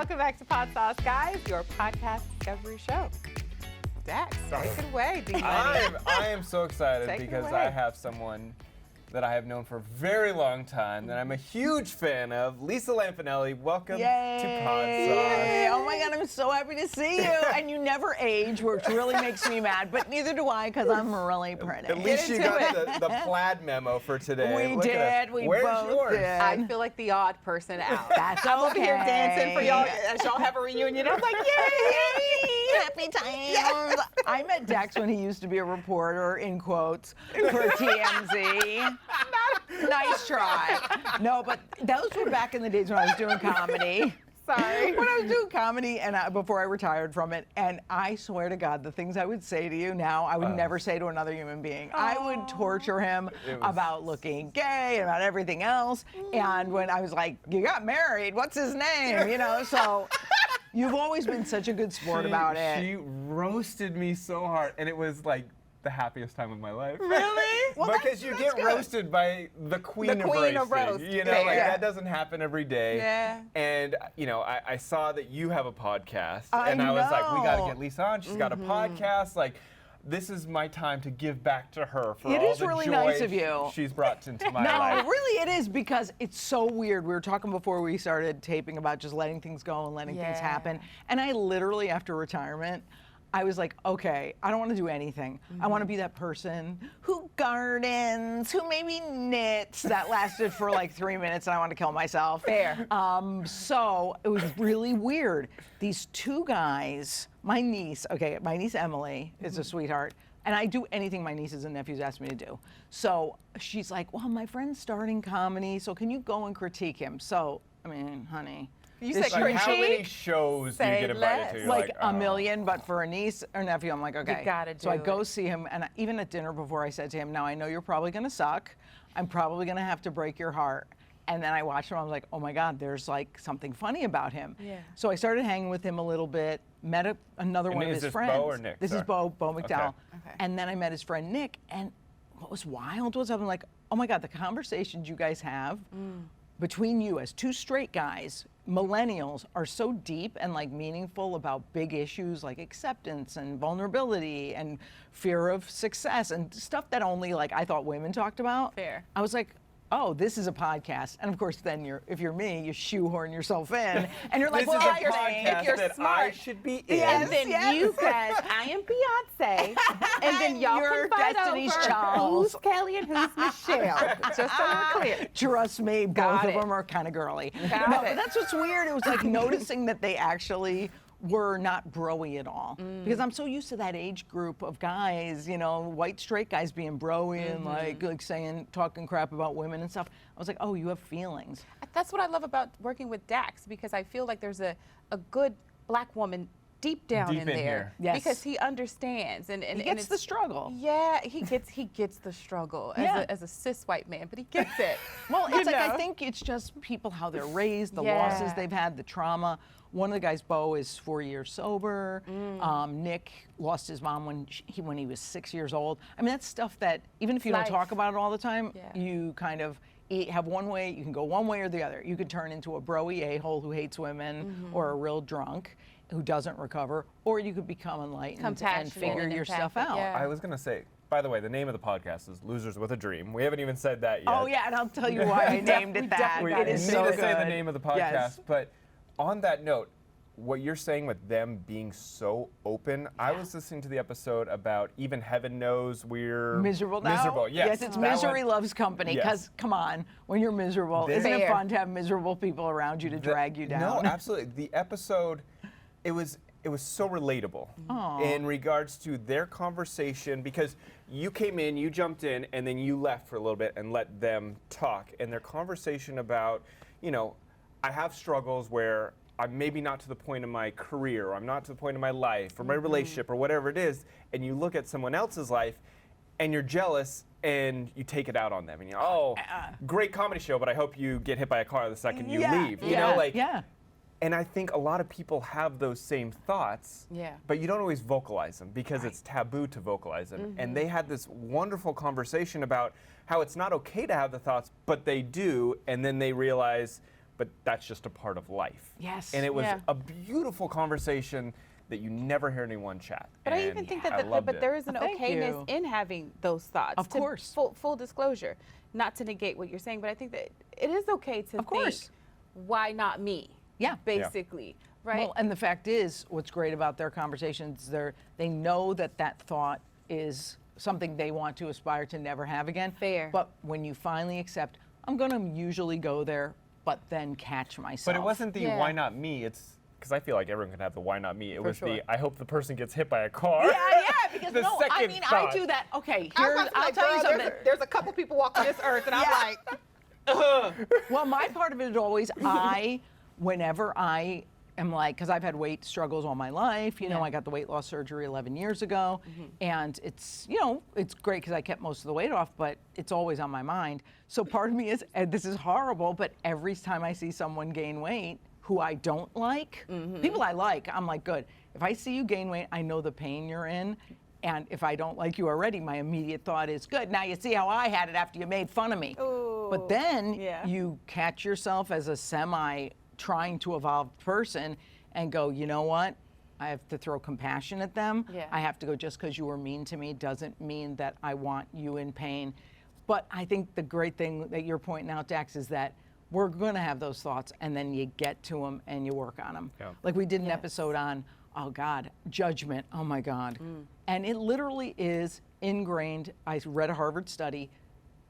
Welcome back to Podsauce, guys, your podcast discovery show. Dax, take it away, D-Money. I am so excited Take it because away. I have someone that I have known for a very long time that I'm a huge fan of. Lisa Lampanelli, welcome to Podsauce. Yay! Oh my God, I'm so happy to see you. And you never age, which really makes me mad, but neither do I because I'm really pretty. At least you got the plaid memo for today. We Look at did. us. We Where's both yours? did. I feel like the odd person out. That's I'm over here okay. dancing for y'all as y'all have a reunion. I'm like, yay! Happy times. I met Dax when he used to be a reporter, in quotes, for TMZ. Nice try. No, but those were back in the days when I was doing comedy. Sorry. When I was doing comedy and before I retired from it, and I swear to God, the things I would say to you now, I would never say to another human being. I would torture him about looking gay and about everything else. And when I was like, you got married, what's his name? You know, so you've always been such a good sport about it. She roasted me so hard, and it was like the happiest time of my life. Really? Well, because you get good. roasted by the queen, queen of roasting. roast. You know, like that doesn't happen every day. Yeah. And you know, I saw that you have a podcast, I and I was like, we got to know. get Lisa on. She's got a podcast. Like, this is my time to give back to her for It all is the really joy nice of you. she's brought into my No, life. really it is, because it's so weird. We were talking before we started taping about just letting things go and letting things happen. And I literally, after retirement, I was like, okay, I don't want to do anything. I want to be that person who gardens, who maybe knits. That lasted for like 3 minutes and I wanted to kill myself. Fair. So it was really weird. These two guys, my niece Emily is a sweetheart. And I do anything my nieces and nephews ask me to do. So she's like, well, my friend's starting comedy, so can you go and critique him? So, I mean, honey. You this said Like, how many critique? shows do you Say get invited less. to? You're Like a oh. million, but for a niece or nephew, I'm like, okay. gotta So I do go it. see him, and even at dinner before, I said to him, now I know you're probably gonna suck. I'm probably gonna have to break your heart. And then I watched him, I was like, oh my God, there's like something funny about him. Yeah. So I started hanging with him a little bit, met another And one of is his this friends. Bo or Nick? This is Sorry. Bo McDowell. Okay. And then I met his friend Nick, and what was wild was I'm like, oh my God, the conversations you guys have between you as two straight guys, millennials, are so deep and like meaningful about big issues like acceptance and vulnerability and fear of success and stuff that only like I thought women talked about. Fair. I was like, oh, this is a podcast. And of course, then if you're me, you shoehorn yourself in and you're like, This well, is a I think podcast you're that I smart. should be in. And then Yes. you said, I am Beyonce. And then y'all You're can fight Destiny's over Child. who's Kelly and who's Michelle. Just so we're clear. trust me, both Got of it. them are kind of girly. Got No, it. but that's what's weird. It was like noticing that they actually were not broy at all. Because I'm so used to that age group of guys, you know, white straight guys being broy and like saying, talking crap about women and stuff. I was like, oh, you have feelings. That's what I love about working with Dax, because I feel like there's a good black woman deep down Deep in in there. here. Yes. Because he understands. And He gets the it's- struggle. Yeah, he gets the struggle as a cis white man, but he gets it. Well, it's like, I know? think it's just people, how they're raised, the Yeah. losses they've had, the trauma. One of the guys, Bo, is 4 years sober. Nick lost his mom when he was 6 years old. I mean, that's stuff that, even if you don't Life. talk about it all the time, Yeah. you kind of have one way, you can go one way or the other. You could turn into a broy a-hole who hates women, or a real drunk who doesn't recover, or you could become enlightened and Compassionate figure and yourself empathic, out. yeah. I was gonna say, by the way, the name of the podcast is Losers with a Dream. We haven't even said that yet. Oh yeah, and I'll tell you why I named it that. We It need is to so say the good. name of the podcast. Yes. But on that note, what you're saying with them being so open, I was listening to the episode about even heaven knows we're Miserable now? Miserable, yes. It's That misery one- loves company, Yes. because come on, when you're miserable, isn't it Fair. fun to have miserable people around you to drag you down? No, absolutely. The episode, it was so relatable in regards to their conversation, because you came in, you jumped in, and then you left for a little bit and let them talk. And their conversation about, you know, I have struggles where I'm maybe not to the point of my career, or I'm not to the point of my life, or my relationship, or whatever it is, and you look at someone else's life, and you're jealous, and you take it out on them, and you're, oh, great comedy show, but I hope you get hit by a car the second you leave. You know, like, yeah. and I think a lot of people have those same thoughts, Yeah. but you don't always vocalize them because it's taboo to vocalize them. And they had this wonderful conversation about how it's not okay to have the thoughts, but they do, and then they realize, but that's just a part of life. Yes. And it was Yeah. a beautiful conversation that you never hear anyone chat. But I And even think I loved but it. there is an Thank okayness you. in having those thoughts. Of course. Full disclosure, not to negate what you're saying, but I think that it is okay to Of course. think, why not me? Yeah. Basically, right? Well, and the fact is, what's great about their conversations, they know that that thought is something they want to aspire to never have again. Fair. But when you finally accept, I'm going to usually go there, but then catch myself. But it wasn't the Yeah. why not me, it's because I feel like everyone can have the why not me. It was sure. the I hope the person gets hit by a car. Yeah, because The no, I second mean, I thought. do that. Okay, I was here, about to be I'll like, tell you girl, something. there's a couple people walking this earth, and I'm Yeah. like, Well, my part of it is always whenever I am like, because I've had weight struggles all my life. You know, Yeah. I got the weight loss surgery 11 years ago, and it's, it's great because I kept most of the weight off, but it's always on my mind. So part of me is, and this is horrible, but every time I see someone gain weight who I don't like, people I like, I'm like, good. If I see you gain weight, I know the pain you're in. And if I don't like you already, my immediate thought is, good, now you see how I had it after you made fun of me. But then Yeah. you catch yourself as a trying to evolve person and go, you know what? I have to throw compassion at them. Yeah. I have to go, just because you were mean to me doesn't mean that I want you in pain. But I think the great thing that you're pointing out, Dax, is that we're going to have those thoughts, and then you get to them and you work on them. Yeah. Like we did an Yes. episode on, oh God, judgment. Oh my God. And it literally is ingrained. I read a Harvard study,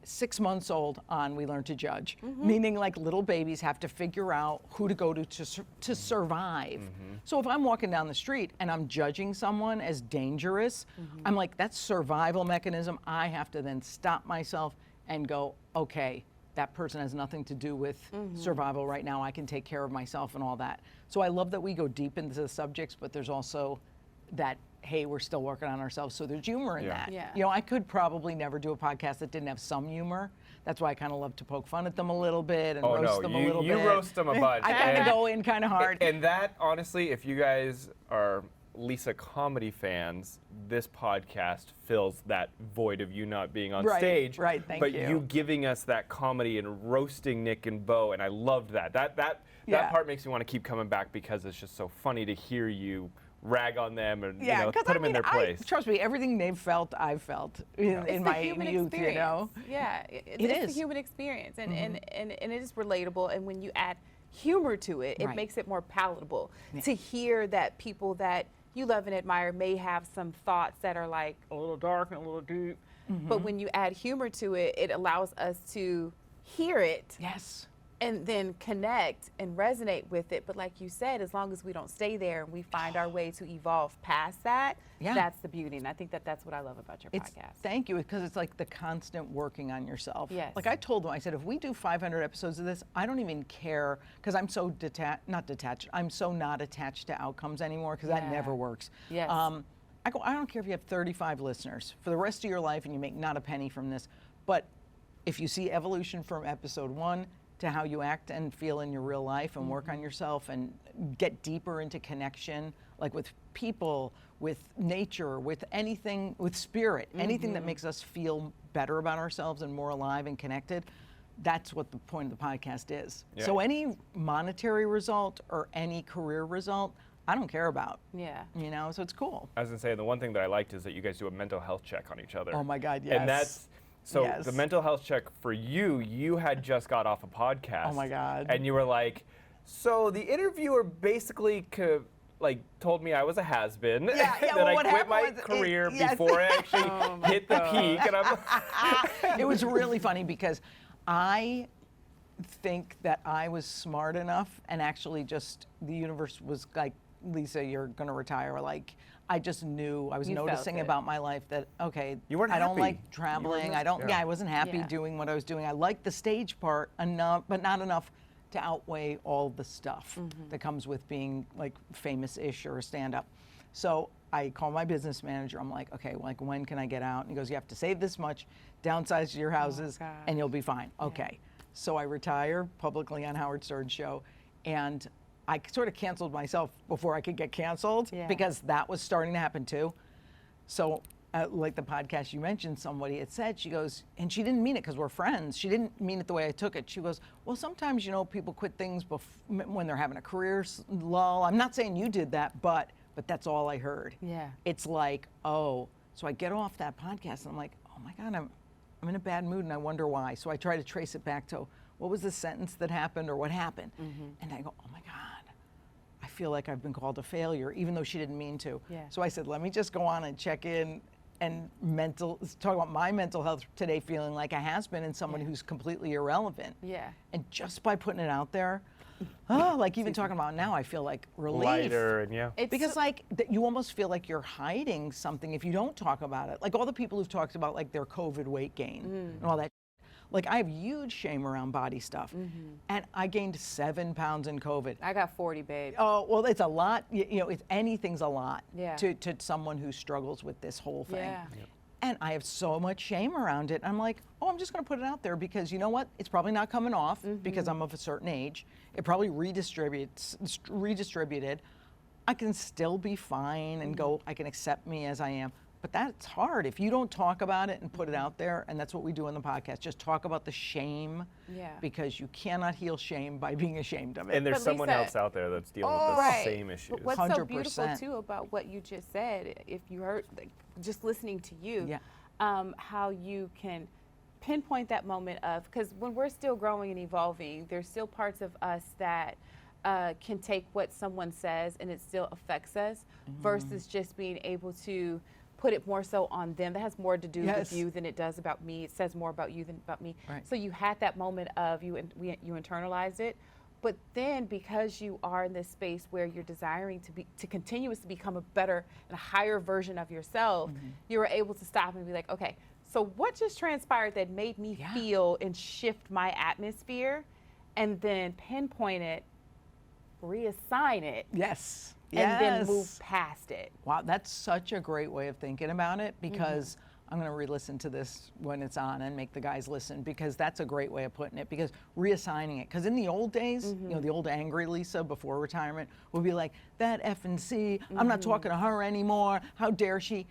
6 months old on We Learn to Judge, meaning like little babies have to figure out who to go to survive. So if I'm walking down the street and I'm judging someone as dangerous, I'm like, that's survival mechanism. I have to then stop myself and go, okay, that person has nothing to do with survival right now. I can take care of myself and all that. So I love that we go deep into the subjects, but there's also that, hey, we're still working on ourselves. So there's humor in Yeah. that. Yeah. You know, I could probably never do a podcast that didn't have some humor. That's why I kind of love to poke fun at them a little bit and Oh roast no, them a little you bit. roast them a bunch. I kind of and- go in kind of hard. And that, honestly, if you guys are Lisa comedy fans, this podcast fills that void of you not being on Right, stage. right, thank but you. giving us that comedy and roasting Nick and Bo, and I loved that. That Yeah. part makes me want to keep coming back because it's just so funny to hear you rag on them and Yeah, put them in their place. Trust me, everything they've felt, I've felt in it's the my human youth, experience. you know? Yeah, It it's is. the human experience, and it is relatable. And when you add humor to it, it Right. makes it more palatable to hear that people that you love and admire may have some thoughts that are like a little dark and a little deep. But when you add humor to it, it allows us to hear it Yes. and then connect and resonate with it. But like you said, as long as we don't stay there and we find our way to evolve past that, Yeah. that's the beauty. And I think that that's what I love about your podcast. Thank you, because it's like the constant working on yourself. Yes. Like I told them, I said, if we do 500 episodes of this, I don't even care, because I'm so I'm so not attached to outcomes anymore, because that Yeah. never works. Yes. I go, I don't care if you have 35 listeners for the rest of your life and you make not a penny from this, but if you see evolution from episode 1 to how you act and feel in your real life and work on yourself and get deeper into connection, like with people, with nature, with anything, with spirit, anything that makes us feel better about ourselves and more alive and connected, that's what the point of the podcast is. Yeah. So any monetary result or any career result, I don't care about. Yeah. You know, so it's cool. I was gonna say, the one thing that I liked is that you guys do a mental health check on each other. Oh my God, yes. And that's, so Yes. the mental health check for you had just got off a podcast. Oh my God. And you were like, so the interviewer basically told me I was a has-been, Yeah, that well, I what quit happened my was career yes. before I actually Oh my hit the peak. And I'm It was really funny because I think that I was smart enough, and actually just the universe was like, Lisa, you're going to retire. Like, I just knew, I was You felt noticing it. about my life that, okay, You weren't I don't happy. like traveling. I don't, Yeah. I wasn't happy Yeah. doing what I was doing. I liked the stage part enough, but not enough to outweigh all the stuff that comes with being like famous-ish or a stand-up. So I call my business manager. I'm like, okay, like when can I get out? And he goes, you have to save this much, downsize your houses, gosh. and you'll be fine. Okay. So I retire publicly on Howard Stern's show, and I sort of canceled myself before I could get canceled Yeah. because that was starting to happen too. So like the podcast you mentioned, somebody had said, she goes, and she didn't mean it because we're friends. She didn't mean it the way I took it. She goes, well, sometimes, people quit things when they're having a career lull. I'm not saying you did that, but that's all I heard. Yeah. It's like, oh, so I get off that podcast and I'm like, oh my God, I'm in a bad mood and I wonder why. So I try to trace it back to what was the sentence that happened or what happened. And I go, oh my God, I feel like I've been called a failure, even though she didn't mean to. Yeah. So I said, let me just go on and check in and talk about my mental health today, feeling like a has-been and someone who's completely irrelevant. Yeah. And just by putting it out there, like even talking about it now, I feel like relief. Lighter and Because you almost feel like you're hiding something if you don't talk about it. Like all the people who've talked about like their COVID weight gain and all that. Like I have huge shame around body stuff, and I gained 7 pounds in COVID. I got 40, babe. Oh well, it's a lot. Anything's a lot Yeah. to someone who struggles with this whole thing. Yeah. And I have so much shame around it. I'm like, oh, I'm just going to put it out there because you know what? It's probably not coming off because I'm of a certain age. It probably redistributed. I can still be fine and go. I can accept me as I am. But that's hard if you don't talk about it and put it out there, and that's what we do in the podcast. Just talk about the shame, because you cannot heal shame by being ashamed of it. And there's But someone Lisa- else out there that's dealing with the Right. same issues. But what's so 100%. beautiful too about what you just said, if you heard, just listening to you, how you can pinpoint that moment of, because when we're still growing and evolving, there's still parts of us that can take what someone says and it still affects us, versus just being able to put it more so on them. That has more to do with you than it does about me. It says more about you than about me. Right. So you had that moment of you internalized it, but then because you are in this space where you're desiring to continuously become a better and a higher version of yourself, you were able to stop and be like, okay, so what just transpired that made me feel and shift my atmosphere, and then pinpoint it, reassign it, and then move past it. Wow, that's such a great way of thinking about it, because I'm going to re-listen to this when it's on and make the guys listen, because that's a great way of putting it, because reassigning it. Because in the old days, the old angry Lisa before retirement would be like, that effing C, I'm not talking to her anymore, how dare she?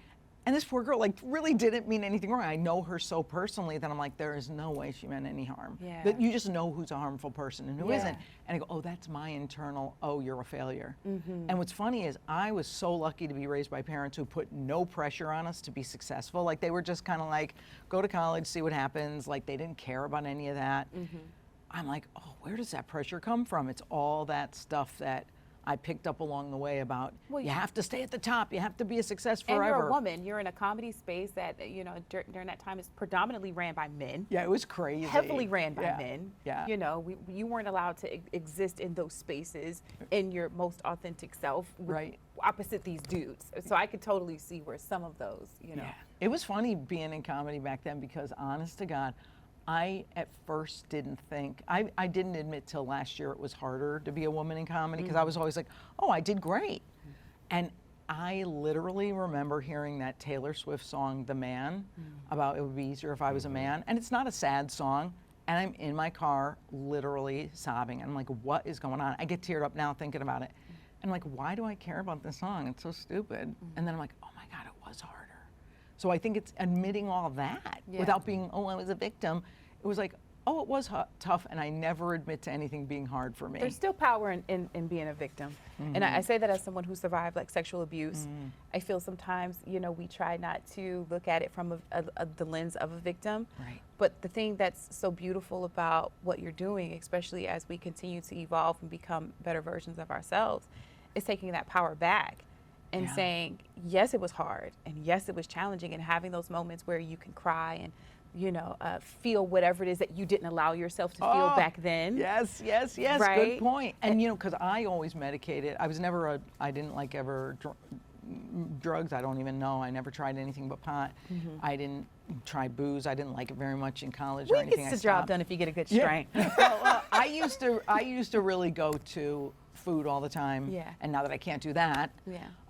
And this poor girl really didn't mean anything wrong. I know her so personally that I'm like, there is no way she meant any harm. Yeah. That you just know who's a harmful person and who isn't. And I go, oh, that's my internal, oh, you're a failure. And what's funny is I was so lucky to be raised by parents who put no pressure on us to be successful. Like they were just kind of like, go to college, see what happens. Like they didn't care about any of that. I'm like, oh, where does that pressure come from? It's all that stuff that I picked up along the way about, you have to stay at the top, you have to be a success forever. And you're a woman, you're in a comedy space that, during that time is predominantly ran by men. Yeah, it was crazy. Heavily ran by men. Yeah. You weren't allowed to exist in those spaces in your most authentic self, opposite these dudes. So I could totally see where some of those, Yeah. It was funny being in comedy back then, because honest to God, I at first didn't think, I didn't admit till last year it was harder to be a woman in comedy, because I was always like, oh, I did great. And I literally remember hearing that Taylor Swift song, The Man, about it would be easier if I was a man. And it's not a sad song. And I'm in my car literally sobbing. I'm like, what is going on? I get teared up now thinking about it. And I'm like, why do I care about this song? It's so stupid. And then I'm like, oh my God, it was harder. So I think it's admitting all that without being, oh, I was a victim. It was like, oh, it was tough, and I never admit to anything being hard for me. There's still power in being a victim. And I say that as someone who survived sexual abuse. I feel sometimes, we try not to look at it from the lens of a victim. Right. But the thing that's so beautiful about what you're doing, especially as we continue to evolve and become better versions of ourselves, is taking that power back. And saying, yes, it was hard, and yes, it was challenging, and having those moments where you can cry and, feel whatever it is that you didn't allow yourself to feel back then. Yes, right? Good point. And, because I always medicated. I was never I didn't like ever drugs. I don't even know. I never tried anything but pot. I didn't try booze. I didn't like it very much in college or anything. Gets the job done if you get a good strain. Well, I used to really go to food all the time. Yeah. And now that I can't do that,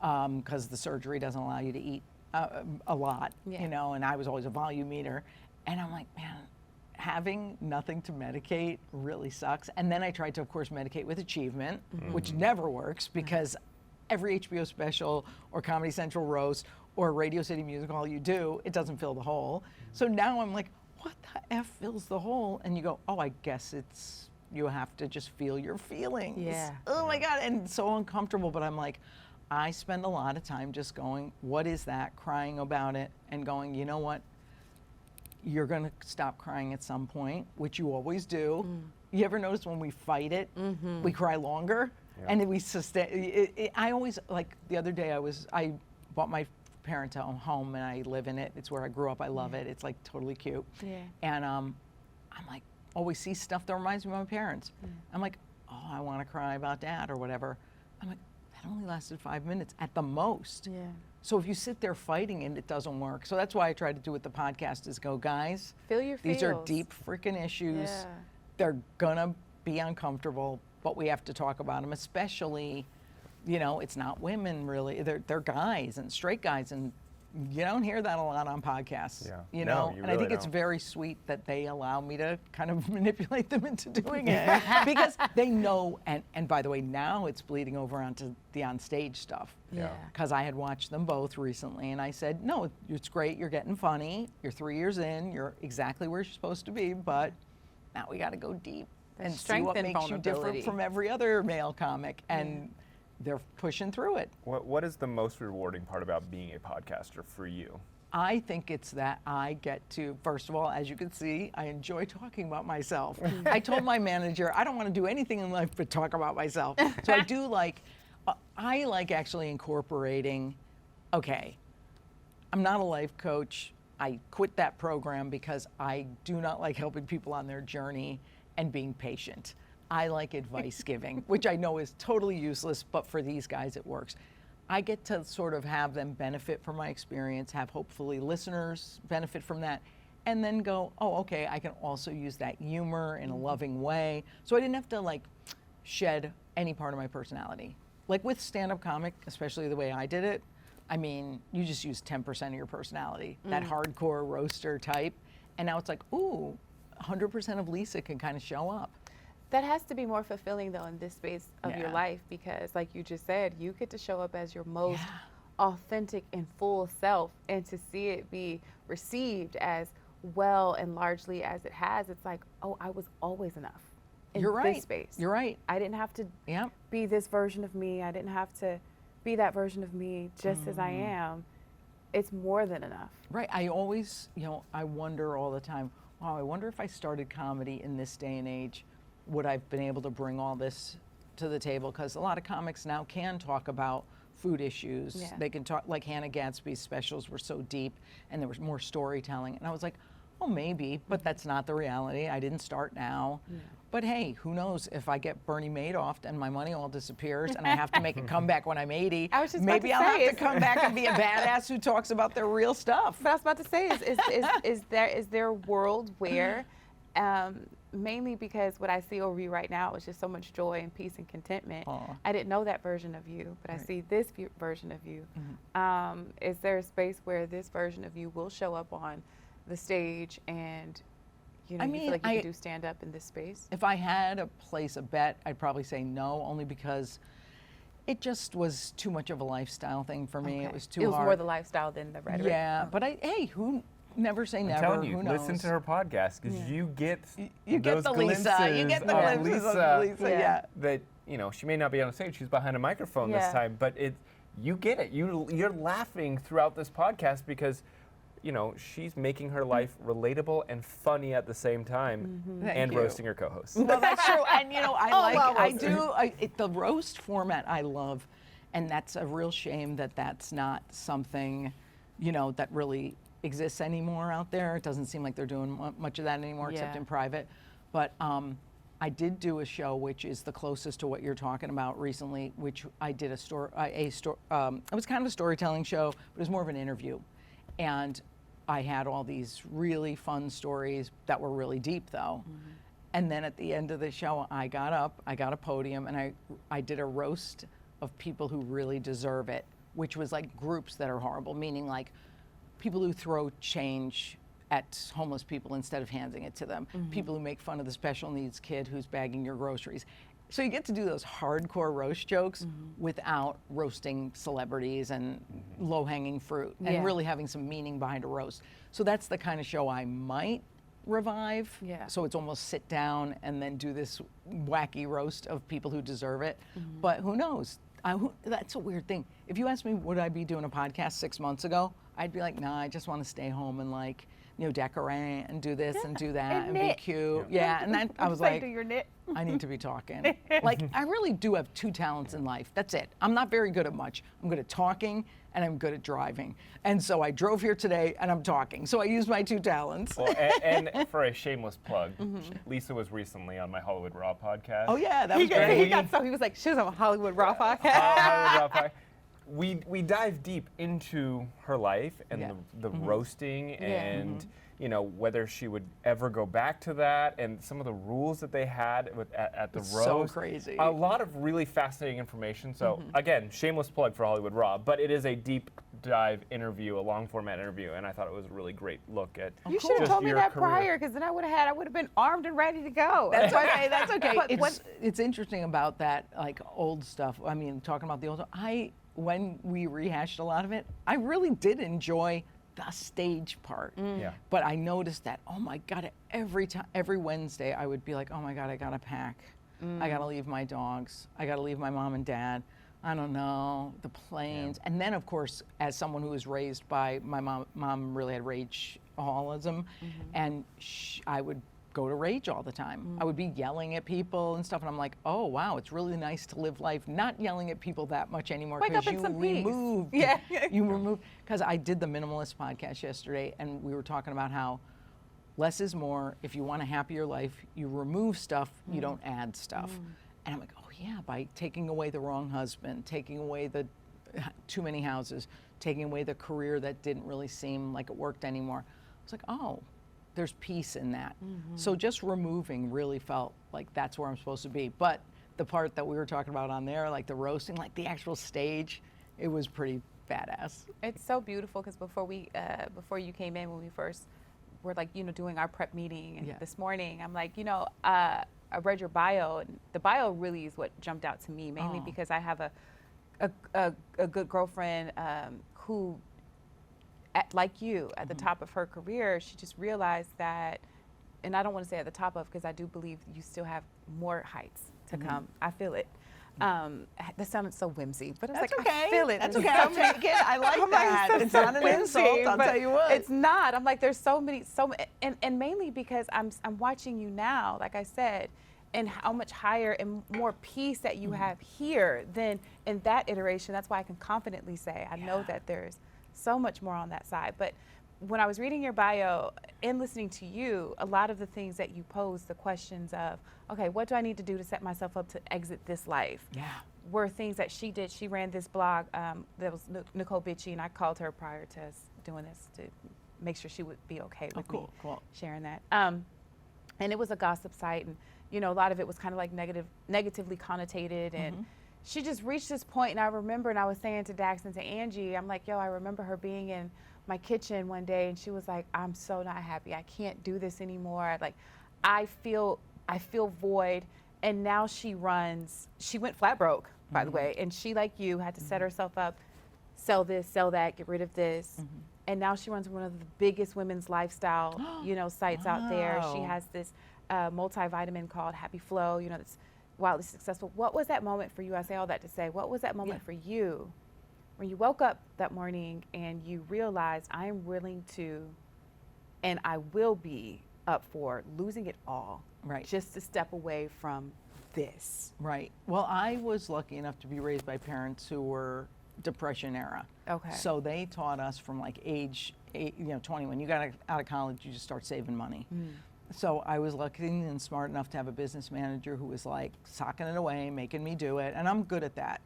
because the surgery doesn't allow you to eat a lot, and I was always a volume eater, and I'm like, man, having nothing to medicate really sucks. And then I tried to, of course, medicate with achievement, which never works, because every HBO special or Comedy Central roast or Radio City Music Hall, you do, it doesn't fill the hole. So now I'm like, what the F fills the hole? And you go, oh, I guess you have to just feel your feelings. Yeah. Oh my God, and it's so uncomfortable, but I'm like, I spend a lot of time just going, what is that? Crying about it and going, you know what? You're gonna stop crying at some point, which you always do. You ever notice when we fight it, we cry longer? Yeah. And then we sustain, I always, like the other day I bought my parents' home and I live in it. It's where I grew up, I love it. It's like totally cute. Yeah. And I'm like, always see stuff that reminds me of my parents. I'm like, oh, I wanna cry about Dad or whatever. I'm like, that only lasted 5 minutes at the most. Yeah. So if you sit there fighting and it doesn't work. So that's why I try to do with the podcast is go, guys, Feel your these are feels. deep freaking issues. Yeah. They're gonna be uncomfortable, but we have to talk about them, especially, you know, it's not women really, they're guys and straight guys, and you don't hear that a lot on podcasts. Yeah. You No, know, you and I think really it's don't. very sweet that they allow me to kind of manipulate them into doing it because they know, and by the way, now it's bleeding over onto the onstage stuff. Yeah. Because I had watched them both recently, and I said, no, it's great, you're getting funny, you're 3 years in, you're exactly where you're supposed to be, but now we gotta go deep The and see strength what and makes you different vulnerability. from every other male comic, and they're pushing through it. What is the most rewarding part about being a podcaster for you? I think it's that I get to, first of all, as you can see, I enjoy talking about myself. I told my manager, I don't want to do anything in life but talk about myself. So I do like, I like actually incorporating, okay, I'm not a life coach. I quit that program because I do not like helping people on their journey and being patient. I like advice giving, which I know is totally useless, but for these guys it works. I get to sort of have them benefit from my experience, have hopefully listeners benefit from that, and then go, oh, okay, I can also use that humor in a loving way. So I didn't have to like shed any part of my personality. Like with stand-up comic, especially the way I did it, I mean, you just use 10% of your personality, that hardcore roaster type, and now it's like, ooh, 100% of Lisa can kind of show up. That has to be more fulfilling though in this space of your Yeah. life, because like you just said, you get to show up as your most authentic and full self, and to see it be received as well and largely as it has, it's like, oh, I was always enough in You're right. this space. You're right. I didn't have to Yeah. be this version of me. I didn't have to be that version of me just as I am. It's more than enough. Right. I always, you know, I wonder all the time, wow, I wonder if I started comedy in this day and age, would I have been able to bring all this to the table? Because a lot of comics now can talk about food issues. Yeah. They can talk, like Hannah Gadsby's specials were so deep and there was more storytelling. And I was like, oh, maybe, but that's not the reality. I didn't start now. But hey, who knows if I get Bernie Madoff and my money all disappears and I have to make a comeback when I'm 80, I was just about maybe to I'll say, have to come back and be a badass who talks about their real stuff. But I was about to say, is there a world where, mainly because what I see over you right now is just so much joy and peace and contentment. Aw. I didn't know that version of you, but I see this version of you. Is there a space where this version of you will show up on the stage, and you know, I you mean, feel like you can do stand up in this space? If I had to place a bet, I'd probably say no, only because it just was too much of a lifestyle thing for me. Okay. It was too It was hard. more the lifestyle than the rhetoric. Yeah, but hey, who never say I'm never? telling you, Who knows? listen to her podcast because you get You get those the Lisa. You get the glimpses of glimpses Lisa of Lisa. Yeah. that, you know, she may not be on stage, she's behind a microphone Yeah. this time, but you get it. You're laughing throughout this podcast because, you know, she's making her life relatable and funny at the same time, Thank and you. roasting her co-hosts. Well, that's true. And you know, well the roast format I love, and that's a real shame that that's not something, you know, that really exists anymore out there. It doesn't seem like they're doing much of that anymore, except Yeah. in private. But I did do a show which is the closest to what you're talking about recently, which I did it was kind of a storytelling show, but it was more of an interview, and I had all these really fun stories that were really deep though. And then at the end of the show, I got up, I got a podium, and I did a roast of people who really deserve it, which was like groups that are horrible, meaning like people who throw change at homeless people instead of handing it to them, people who make fun of the special needs kid who's bagging your groceries. So you get to do those hardcore roast jokes without roasting celebrities and low-hanging fruit and Yeah. really having some meaning behind a roast. So that's the kind of show I might revive. Yeah. So it's almost sit down and then do this wacky roast of people who deserve it. But who knows? That's a weird thing. If you asked me, would I be doing a podcast 6 months ago? I'd be like, nah, I just want to stay home and like, decorate and do this and do that and be knit. cute. Yeah, and then I was like, do your knit. I need to be talking. Like, I really do have 2 talents in life. That's it. I'm not very good at much. I'm good at talking and I'm good at driving. And so I drove here today and I'm talking. So I used my 2 talents. Well, and for a shameless plug, Lisa was recently on my Hollywood Raw podcast. Oh yeah, that was He great. got so he was like, she was on a Hollywood Raw podcast. Hollywood Raw podcast. We dive deep into her life and Yeah. the roasting and whether she would ever go back to that and some of the rules that they had at the It's roast. so crazy. A lot of really fascinating information. So again, shameless plug for Hollywood Raw, but it is a deep dive interview, a long format interview, and I thought it was a really great look at You should have just told me your that career. prior, because then I would have been armed and ready to go. That's okay. That's okay. But It's interesting about that, like old stuff. I mean, talking about the old. When we rehashed a lot of it, I really did enjoy the stage part. Yeah. But I noticed that, oh my God, every Wednesday I would be like, oh my God, I gotta pack. I gotta leave my dogs. I gotta leave my mom and dad. I don't know, the planes. And then, of course, as someone who was raised by my mom really had rageaholicism, and I would go to rage all the time. I would be yelling at people and stuff, and I'm like, oh wow, it's really nice to live life not yelling at people that much anymore Wake up because in you some peace. removed. Yeah. You removed, because I did the Minimalist podcast yesterday, and we were talking about how less is more. If you want a happier life, you remove stuff, you don't add stuff. And I'm like, oh yeah, by taking away the wrong husband, taking away the too many houses, taking away the career that didn't really seem like it worked anymore. I was like, oh, there's peace in that. So just removing really felt like that's where I'm supposed to be. But the part that we were talking about on there, like the roasting, like the actual stage, it was pretty badass. It's so beautiful because before you came in, when we first were like, doing our prep meeting and Yeah. this morning, I'm like, I read your bio, and the bio really is what jumped out to me, mainly because I have a good girlfriend who, like you, at the top of her career, she just realized that, and I don't want to say at the top of, because I do believe you still have more heights to come. I feel it. That sounded so whimsy, but it's That's like, okay. I feel it. That's There's okay. so I'll many- take it. I like I'm that. like, It's so not an whimsy, insult, I'll but tell you what. It's not. I'm like, there's so many, and mainly because I'm watching you now, like I said, and how much higher and more peace that you have here than in that iteration. That's why I can confidently say, I know that there's so much more on that side. But when I was reading your bio and listening to you, a lot of the things that you posed, the questions of, okay, what do I need to do to set myself up to exit this life? Yeah. Were things that she did. She ran this blog that was Nicole Bitchy, and I called her prior to us doing this to make sure she would be okay with me Cool. sharing that. And it was a gossip site, and a lot of it was kind of like negatively connotated, and she just reached this point, and I remember, and I was saying to Dax and to Angie, I'm like, yo, I remember her being in my kitchen one day, and she was like, I'm so not happy. I can't do this anymore. Like, I feel void. And now she went flat broke, by the way, and she, like you, had to set herself up, sell this, sell that, get rid of this. And now she runs one of the biggest women's lifestyle, sites out there. She Wow. has this multivitamin called Happy Flow, that's wildly successful. What was that moment for you? I say all that to say, what was that moment for you when you woke up that morning and you realized, I am willing to, and I will be up for losing it all, Right. just to step away from this? Right. Well, I was lucky enough to be raised by parents who were Depression era. Okay. So they taught us from like age 20. When you got out of college, you just start saving money. So I was lucky and smart enough to have a business manager who was like socking it away, making me do it. And I'm good at that.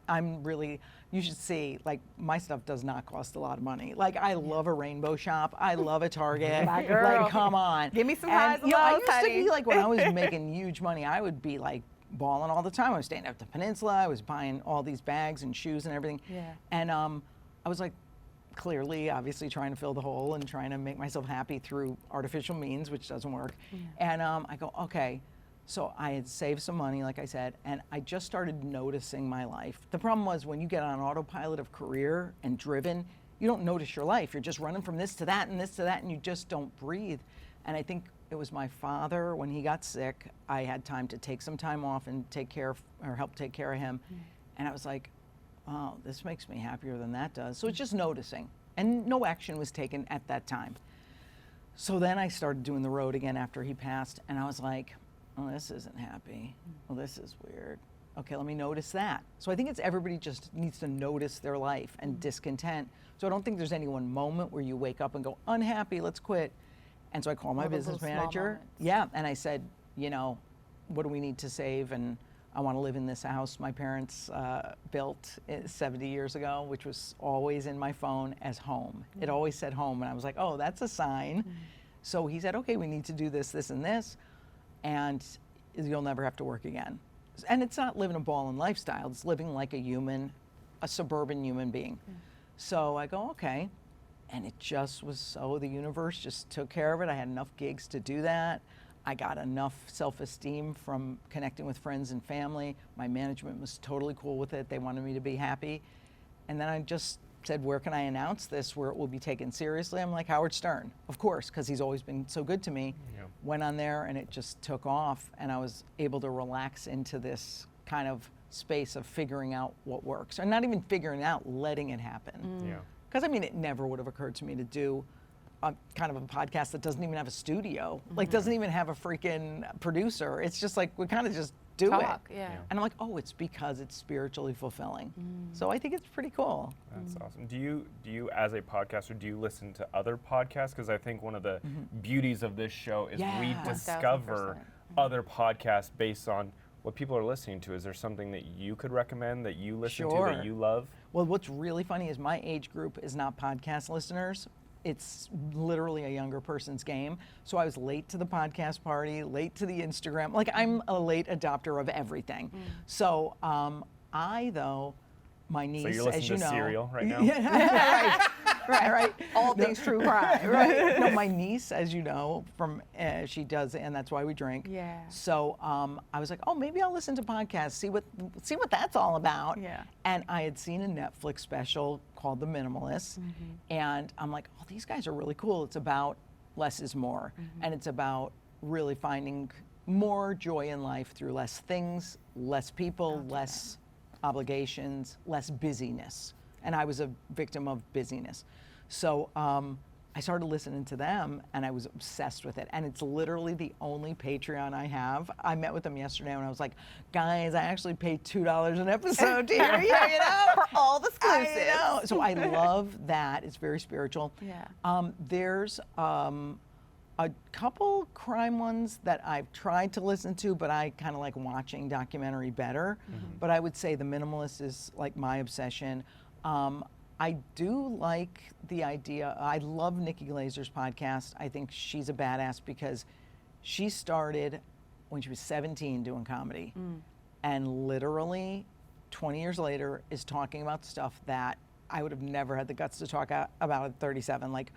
You should see, like, my stuff does not cost a lot of money. Like, I love a rainbow shop. I love a Target. My girl. Like, come on. Give me some And, highs and I lows, used to honey. be like, when I was making huge money, I would be like balling all the time. I was staying at the Peninsula. I was buying all these bags and shoes and everything. Yeah. And I was like, clearly, obviously trying to fill the hole and trying to make myself happy through artificial means, which doesn't work. And I go, okay, So I had saved some money, like I said, and I just started noticing my life. The problem was when you get on autopilot of career and driven, you don't notice your life. You're just running from this to that and this to that, and you just don't breathe. And I think it was my father, when he got sick, I had time to take some time off and help take care of him. And I was like, oh, this makes me happier than that does. So it's just noticing. And no action was taken at that time. So then I started doing the road again after he passed, and I was like, oh, this isn't happy. Well, this is weird. Okay, let me notice that. So I think it's everybody just needs to notice their life and discontent. So I don't think there's any one moment where you wake up and go, unhappy, let's quit. And so I called my All those business little small manager. moments. Yeah, and I said, you know, what do we need to save? And I want to live in this house my parents built 70 years ago, which was always in my phone as home. It always said home, and I was like, oh, that's a sign. So he said, okay, we need to do this, this, and this, and you'll never have to work again. And it's not living a ball and lifestyle, it's living like a human, a suburban human being. So I go, okay. And it just was so, the universe just took care of it. I had enough gigs to do that. I got enough self-esteem from connecting with friends and family. My management was totally cool with it. They wanted me to be happy. And then I just said, where can I announce this where it will be taken seriously? I'm like, Howard Stern, of course, because he's always been so good to me. Yeah. Went on there and it just took off, and I was able to relax into this kind of space of figuring out what works. Or not even figuring it out, letting it happen. Yeah. Because I mean, it never would have occurred to me to do a kind of a podcast that doesn't even have a studio, like doesn't even have a freaking producer. It's just like, we kind of just do Talk, it. yeah. And I'm like, oh, it's because it's spiritually fulfilling. So I think it's pretty cool. That's awesome. Do you, as a podcaster, do you listen to other podcasts? Because I think one of the beauties of this show is we Yeah. discover 1000%. other podcasts based on what people are listening to. Is there something that you could recommend that you listen to Sure. that you love? Well, what's really funny is my age group is not podcast listeners. It's literally a younger person's game. So I was late to the podcast party, late to the Instagram. Like, I'm a late adopter of everything. So my niece, So you're listening as you to know, Serial right now? Yeah, right. All things true crime. Right. No, my niece, as you know, from she does, and that's why we drink. Yeah. So I was like, oh, maybe I'll listen to podcasts, see what that's all about. Yeah. And I had seen a Netflix special called The Minimalist, and I'm like, oh, these guys are really cool. It's about less is more, and it's about really finding more joy in life through less things, less people, less obligations, less busyness. And I was a victim of busyness. So I started listening to them, and I was obsessed with it. And it's literally the only Patreon I have. I met with them yesterday, and I was like, guys, I actually pay $2 an episode to hear you, For all the exclusives. I know. So I love that. It's very spiritual. Yeah. There's a couple crime ones that I've tried to listen to, but I kind of like watching documentary better. But I would say The Minimalist is like my obsession. I do like the idea. I love Nikki Glazer's podcast. I think she's a badass because she started when she was 17 doing comedy, and literally 20 years later is talking about stuff that I would have never had the guts to talk about at 37, like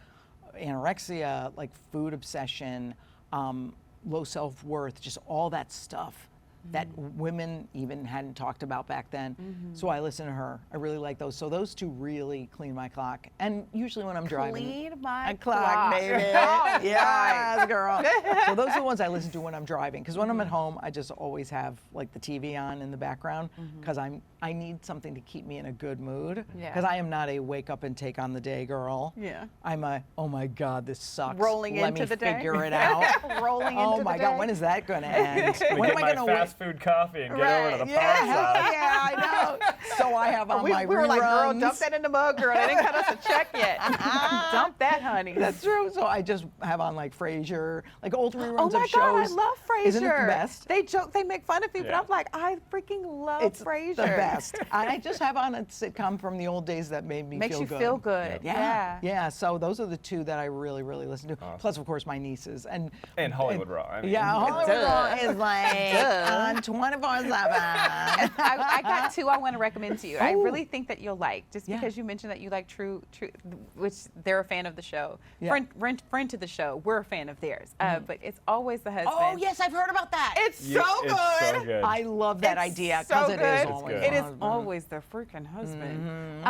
anorexia, like food obsession, low self-worth, just all that stuff that women even hadn't talked about back then. So I listen to her. I really like those. So those two really clean my clock. And usually when I'm driving, Clean my clock, baby. Oh, Yes, girl. So those are the ones I listen to when I'm driving. Because when I'm at home, I just always have like the TV on in the background because I need something to keep me in a good mood. Yeah. Because I am not a wake up and take on the day girl. Yeah. I'm a, oh my God, this sucks. Rolling Let into me the day. figure it out. Rolling into Oh the my day. God, when is that going to end? When Get am I my going to fast food coffee and get over to the Yeah, Podsauce. yeah, I know. So I have on we my were like, girl, reruns. dump that in the mug, girl. They didn't cut us a check yet. Dump that, honey. That's true. So I just have on like Frasier, like old reruns Oh my of God, I shows. love Frasier. Isn't it the best? They joke, they make fun of me, but Yeah. I'm like, I freaking love It's Frasier. the best. I just have on a sitcom from the old days that made me Makes feel you good. feel good. Yeah. Yeah. So those are the two that I really, really listen to. Awesome. Plus, of course, my nieces and And Hollywood Raw. I mean, yeah, Hollywood Duh. Raw is like on 24/7. I got two I want to recommend to you. I Oh. really think that you'll like, just Yeah. because you mentioned that you like True, which they're a fan of the show. Yeah. Friend to the show. We're a fan of theirs. But it's Always the Husband. Oh, yes, I've heard about that. It's Yeah, so good. it's so good. I love that It's idea so because it good. is It's always good. It the is husband. always the freaking husband.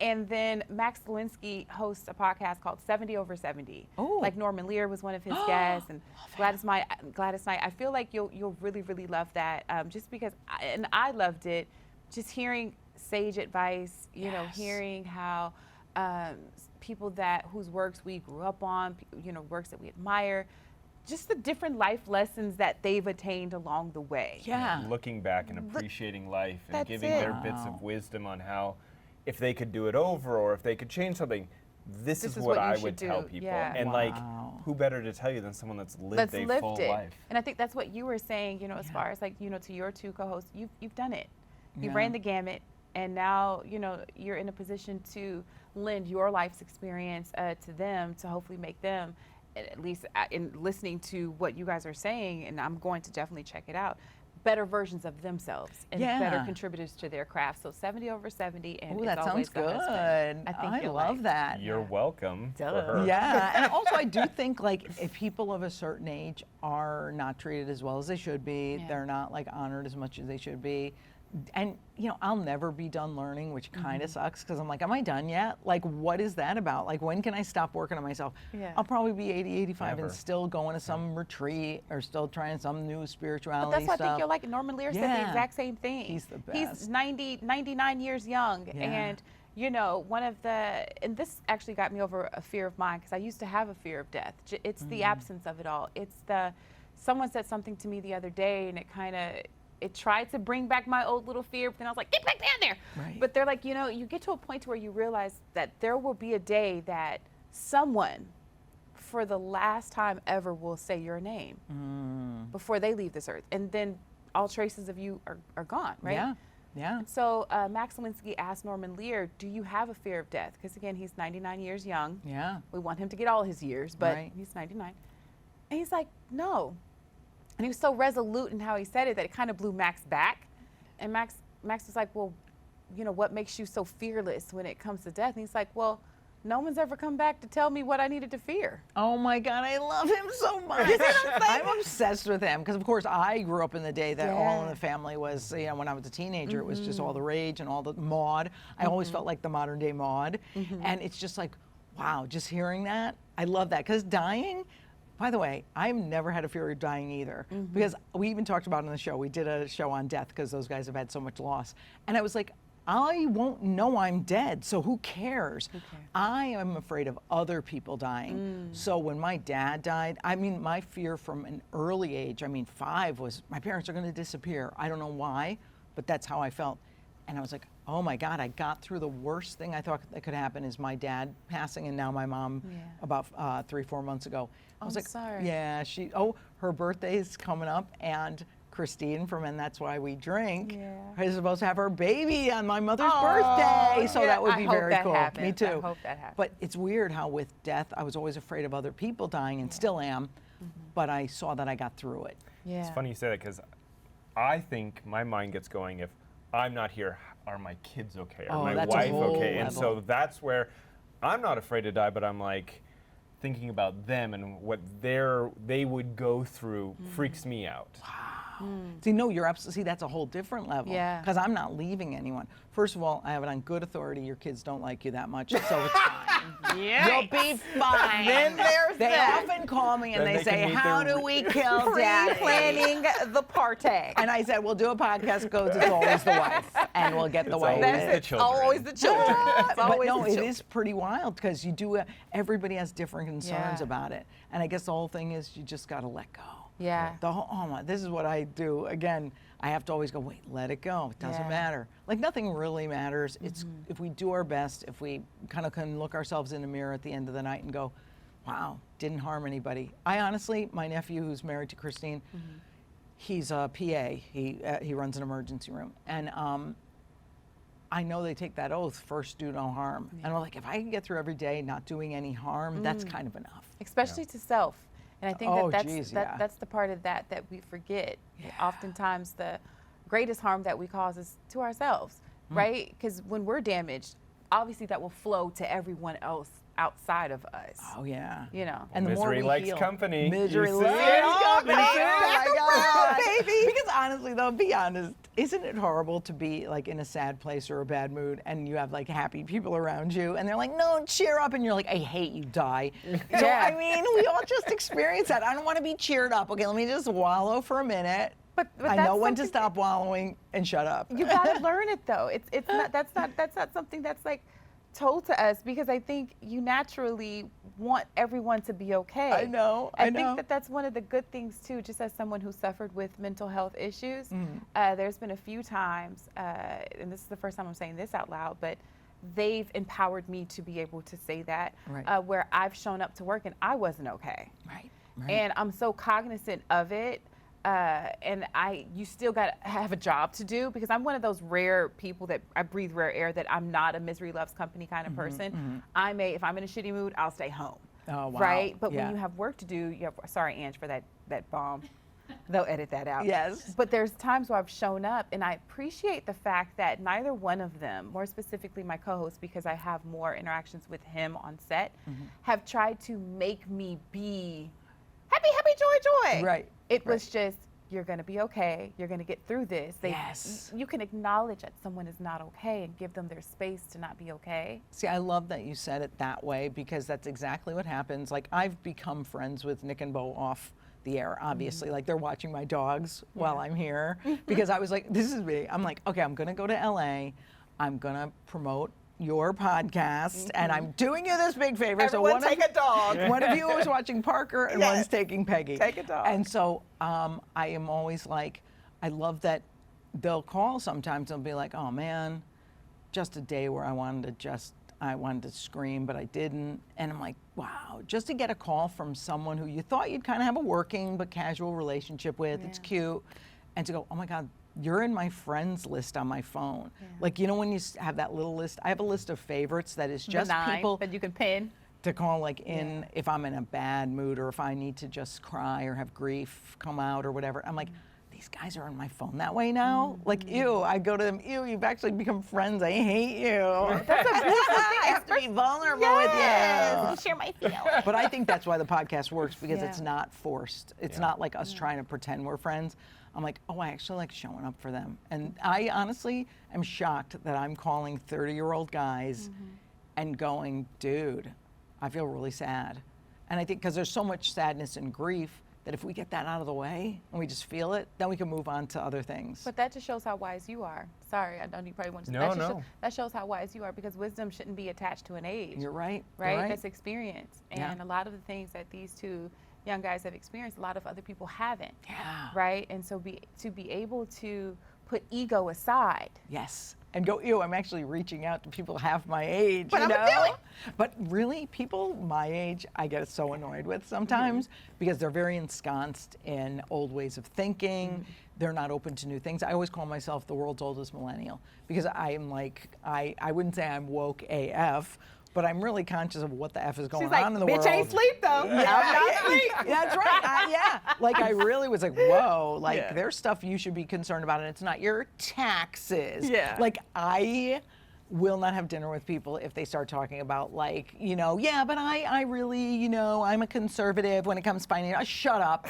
And then Max Linsky hosts a podcast called 70 Over 70. Oh. Like Norman Lear was one of his guests, and Gladys Knight. I feel like you'll really love that, just because, I loved it. Just hearing sage advice, hearing how people whose works we grew up on, works that we admire, just the different life lessons that they've attained along the way. Yeah. Looking back and appreciating life and That's giving it. their bits of wisdom on how, if they could do it over or if they could change something, this is what you I should would tell do. people. Yeah. And Wow. who better to tell you than someone that's lived Let's a lift full it. life? And I think that's what you were saying, as far as to your two co-hosts, you've done it. You Yeah. ran the gamut, and now, you're in a position to lend your life's experience to them, to hopefully make them, at least in listening to what you guys are saying, and I'm going to definitely check it out, better versions of themselves and better Yeah. contributors to their craft. So 70 Over 70, and Oh, it's that Always sounds the good. Husband. I think you'll love like. that. You're welcome for Duh. her. Yeah, and also I do think if people of a certain age are not treated as well as they should be, Yeah. they're not honored as much as they should be. And I'll never be done learning, which kind of sucks because I'm like, am I done yet? What is that about? When can I stop working on myself? Yeah. I'll probably be 80, 85 Never. and still going to some retreat or still trying some new But spirituality that's why I stuff. think you're like Norman Lear said the Yeah. exact same thing. He's the He's best. 99 years young. Yeah. And, and this actually got me over a fear of mine because I used to have a fear of death. It's the absence of it all. Someone said something to me the other day, and it tried to bring back my old little fear, but then I was like, get back down there. Right. But they're like, you get to a point where you realize that there will be a day that someone, for the last time ever, will say your name before they leave this earth. And then all traces of you are gone, right? Yeah, yeah. So Max Linsky asked Norman Lear, do you have a fear of death? Because again, he's 99 years young. Yeah. We want him to get all his years, but Right. he's 99. And he's like, no. And he was so resolute in how he said it that it kind of blew Max back. And Max was like, well, what makes you so fearless when it comes to death? And he's like, well, no one's ever come back to tell me what I needed to fear. Oh my God, I love him so much. I'm obsessed with him because, of course, I grew up in the day that all in the family was, when I was a teenager, it was just all the rage and all the Maude. I always felt like the modern day Maude. And it's just like, wow, just hearing that, I love that. Because dying, by the way, I've never had a fear of dying either. Because we even talked about it on the show. We did a show on death because those guys have had so much loss. And I was like, I won't know I'm dead, so who cares? I am afraid of other people dying. So when my dad died, my fear from an early age, 5, was my parents are going to disappear. I don't know why, but that's how I felt. And I was like, oh my God, I got through the worst thing I thought that could happen is my dad passing, and now my mom about 3-4 months ago. I was I'm like, sorry. yeah, her birthday's coming up, and Christine from And That's Why We Drink is supposed to have her baby on my mother's birthday. So that would be very cool. Me too. I hope that happens. But it's weird how with death, I was always afraid of other people dying and still am, but I saw that I got through it. Yeah. It's funny you say that because I think my mind gets going if I'm not here, are my kids okay? Are Oh, my that's a wife whole okay? And level. so that's where I'm not afraid to die, but I'm like thinking about them and what they would go through freaks me out. See, no, you're absolutely, that's a whole different level. Yeah. Because I'm not leaving anyone. First of all, I have it on good authority, your kids don't like you that much, so it's fine. You'll be fine. Then there's they that. often call me and Then they they say, can meet how their do we kill daddy? Pre-planning the party. And I said, we'll do a podcast goes, it's always the wife. And we'll get the It's wife. always That's the it. children. Always the children. It's But always no, the it children. is pretty wild because you do, everybody has different concerns Yeah. about it. And I guess the whole thing is you just got to let go. Yeah. This is what I do. Again, I have to always go, wait, let it go. It doesn't Yeah. matter. Like nothing really matters. It's if we do our best, if we kind of can look ourselves in the mirror at the end of the night and go, wow, didn't harm anybody. I honestly, my nephew who's married to Christine, he's a PA. He runs an emergency room. And I know they take that oath, first do no harm. And I'm like, if I can get through every day not doing any harm, that's kind of enough. Especially to self. And I think that's the part of that we forget. Yeah. Oftentimes the greatest harm that we cause is to ourselves, right? Because when we're damaged, obviously that will flow to everyone else outside of us. Oh yeah. You know. And the more Misery we likes heal, company. Misery You see? likes company. Back Oh my around, God. Because honestly, though, be honest, isn't it horrible to be like in a sad place or a bad mood and you have like happy people around you and they're like, no, cheer up, and you're like, I hate you, die. So I mean, we all just experience that. I don't want to be cheered up. Okay, let me just wallow for a minute. But I that's know when to something- stop wallowing and shut up. You gotta learn it though. It's not that's not something that's like told to us, because I think you naturally want everyone to be okay. I know. I think that that's one of the good things too, just as someone who suffered with mental health issues. There's been a few times, and this is the first time I'm saying this out loud, but they've empowered me to be able to say that, Right. where I've shown up to work and I wasn't okay. Right. And I'm so cognizant of it. And you still got to have a job to do, because I'm one of those rare people that I breathe rare air, that I'm not a misery loves company kind of person. If I'm in a shitty mood, I'll stay home. Oh, wow. Right? But Yeah. when you have work to do, sorry, Ange, for that bomb. They'll edit that out. Yes. But there's times where I've shown up, and I appreciate the fact that neither one of them, more specifically my co-host, because I have more interactions with him on set, have tried to make me be happy, joy. Right. It was just, you're going to be okay. You're going to get through this. Yes. You can acknowledge that someone is not okay and give them their space to not be okay. See, I love that you said it that way, because that's exactly what happens. Like, I've become friends with Nick and Bo off the air, obviously. Like, they're watching my dogs while I'm here, because I was like, this is me. I'm like, okay, I'm going to go to LA. I'm going to promote your podcast, and I'm doing you this big favor. Everyone take a dog. One of you is watching Parker, and Yes. one's taking Peggy. Take a dog. And so I am always like, I love that they'll call sometimes. They'll be like, oh man, just a day where I wanted to scream, but I didn't. And I'm like, wow, just to get a call from someone who you thought you'd kind of have a working but casual relationship with, it's cute, and to go, oh my God, you're in my friends list on my phone. Like, you know, when you have that little list, I have a list of favorites that is just people that you can pin. to call, like, in if I'm in a bad mood or if I need to just cry or have grief come out or whatever. I'm like, these guys are on my phone that way now. Like, ew, I go to them, ew, you've actually become friends. I hate you. That's a beautiful thing. I have to be vulnerable with you. Share my feelings. But I think that's why the podcast works, because Yeah. it's not forced. It's not like us trying to pretend we're friends. I'm like, oh, I actually like showing up for them. And I honestly am shocked that I'm calling 30-year-old guys and going, dude, I feel really sad. And I think because there's so much sadness and grief that if we get that out of the way and we just feel it, then we can move on to other things. But that just shows how wise you are. Sorry, I know you probably want to. No. That shows how wise you are, because wisdom shouldn't be attached to an age. You're right. Right? You're right. That's experience. Yeah. And a lot of the things that these two young guys have experienced, a lot of other people haven't. Yeah. Right? And so to be able to put ego aside. Yes. And go, ew, I'm actually reaching out to people half my age. But you I'm know? doing. But really, people my age, I get so annoyed with sometimes because they're very ensconced in old ways of thinking. They're not open to new things. I always call myself the world's oldest millennial, because I am like, I wouldn't say I'm woke AF, but I'm really conscious of what the F is going She's like, on in the bitch world. ain't sleep though. I'm not sleep. That's right. Yeah. Like, I really was like, whoa, like, there's stuff you should be concerned about, and it's not your taxes. Yeah. Like, I will not have dinner with people if they start talking about, like, you know, yeah, but I really, you know, I'm a conservative when it comes to finance. Shut up.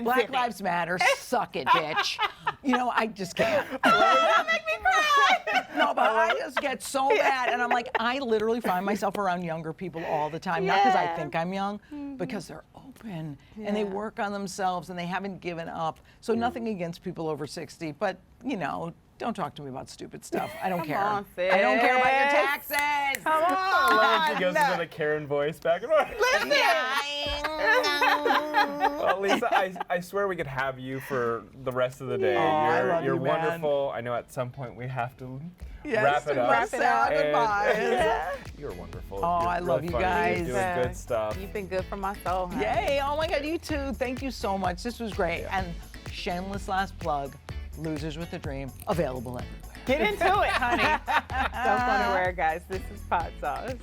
Black Lives Matter. Suck it, bitch. You know, I just can't. That make me cry. No, but I just get so mad, and I'm like, I literally find myself around younger people all the time, not because I think I'm young, because they're open and they work on themselves and they haven't given up. So nothing against people over 60, but, you know, don't talk to me about stupid stuff. I don't care. on, sis. I don't care about your taxes. Come on. I love when she goes into the Karen voice back and forth. Well, Lisa, I swear we could have you for the rest of the day. I love you're you, man. wonderful. I know at some point we have to Yes, wrap it up. wrap it up. And- Goodbye. You're wonderful. Oh, You're I love really you funny. guys. You're doing good stuff. You've been good for my soul, honey. Yay. Oh my God, you too. Thank you so much. This was great. And shameless last plug, Losers with a Dream, available everywhere. Get into it, honey. Don't go anywhere, guys. This is Podsauce.